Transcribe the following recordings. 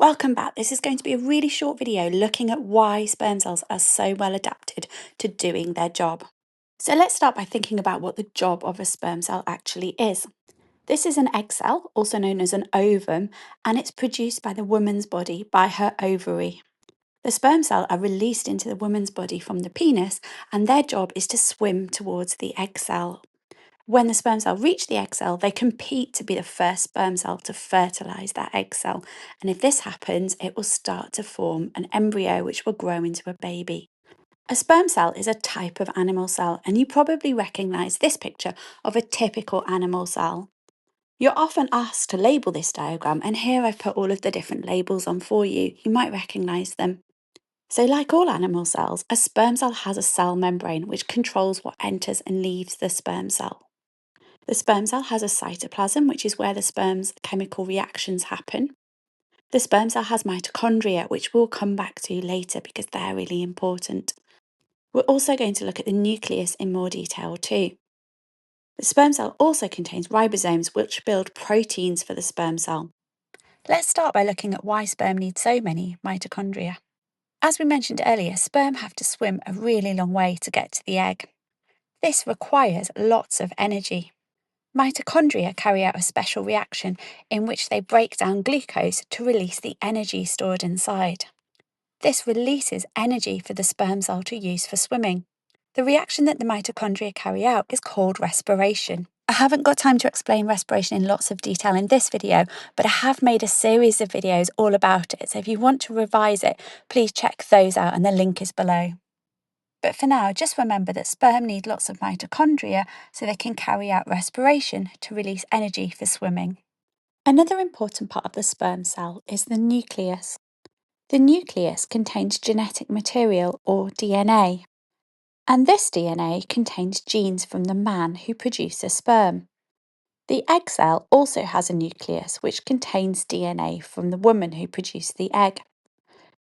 Welcome back. This is going to be a really short video looking at why sperm cells are so well adapted to doing their job. So let's start by thinking about what the job of a sperm cell actually is. This is an egg cell, also known as an ovum, and it's produced by the woman's body by her ovary. The sperm cells are released into the woman's body from the penis, and their job is to swim towards the egg cell. When the sperm cell reach the egg cell, they compete to be the first sperm cell to fertilise that egg cell. And if this happens, it will start to form an embryo which will grow into a baby. A sperm cell is a type of animal cell, and you probably recognise this picture of a typical animal cell. You're often asked to label this diagram, and here I've put all of the different labels on for you. You might recognise them. So like all animal cells, a sperm cell has a cell membrane which controls what enters and leaves the sperm cell. The sperm cell has a cytoplasm, which is where the sperm's chemical reactions happen. The sperm cell has mitochondria, which we'll come back to later because they're really important. We're also going to look at the nucleus in more detail too. The sperm cell also contains ribosomes, which build proteins for the sperm cell. Let's start by looking at why sperm needs so many mitochondria. As we mentioned earlier, sperm have to swim a really long way to get to the egg. This requires lots of energy. Mitochondria carry out a special reaction in which they break down glucose to release the energy stored inside. This releases energy for the sperm cell to use for swimming. The reaction that the mitochondria carry out is called respiration. I haven't got time to explain respiration in lots of detail in this video, but I have made a series of videos all about it, so if you want to revise it, please check those out and the link is below. But for now, just remember that sperm need lots of mitochondria so they can carry out respiration to release energy for swimming. Another important part of the sperm cell is the nucleus. The nucleus contains genetic material, or DNA. And this DNA contains genes from the man who produces sperm. The egg cell also has a nucleus which contains DNA from the woman who produced the egg.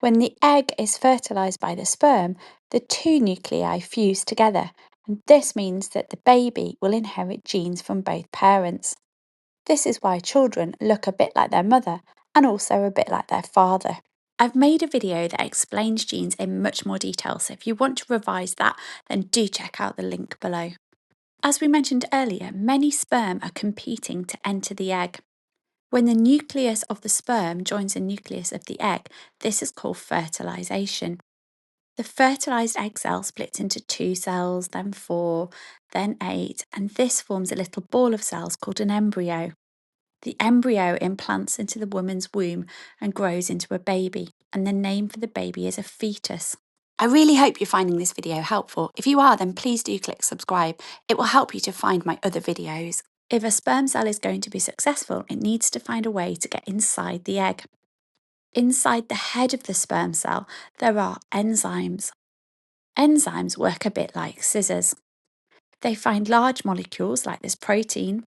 When the egg is fertilised by the sperm, the two nuclei fuse together, and this means that the baby will inherit genes from both parents. This is why children look a bit like their mother and also a bit like their father. I've made a video that explains genes in much more detail, so if you want to revise that, then do check out the link below. As we mentioned earlier, many sperm are competing to enter the egg. When the nucleus of the sperm joins the nucleus of the egg, this is called fertilisation. The fertilised egg cell splits into 2 cells, then 4, then 8, and this forms a little ball of cells called an embryo. The embryo implants into the woman's womb and grows into a baby, and the name for the baby is a fetus. I really hope you're finding this video helpful. If you are, then please do click subscribe. It will help you to find my other videos. If a sperm cell is going to be successful, it needs to find a way to get inside the egg. Inside the head of the sperm cell, there are enzymes. Enzymes work a bit like scissors. They find large molecules like this protein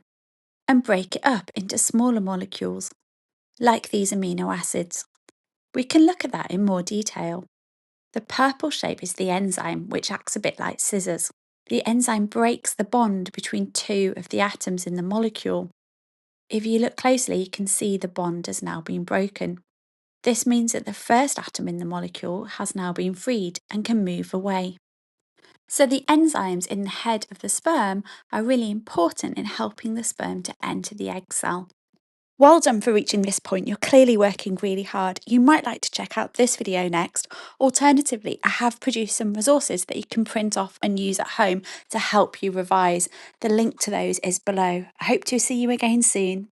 and break it up into smaller molecules, like these amino acids. We can look at that in more detail. The purple shape is the enzyme, which acts a bit like scissors. The enzyme breaks the bond between 2 of the atoms in the molecule. If you look closely, you can see the bond has now been broken. This means that the first atom in the molecule has now been freed and can move away. So the enzymes in the head of the sperm are really important in helping the sperm to enter the egg cell. Well done for reaching this point. You're clearly working really hard. You might like to check out this video next. Alternatively, I have produced some resources that you can print off and use at home to help you revise. The link to those is below. I hope to see you again soon.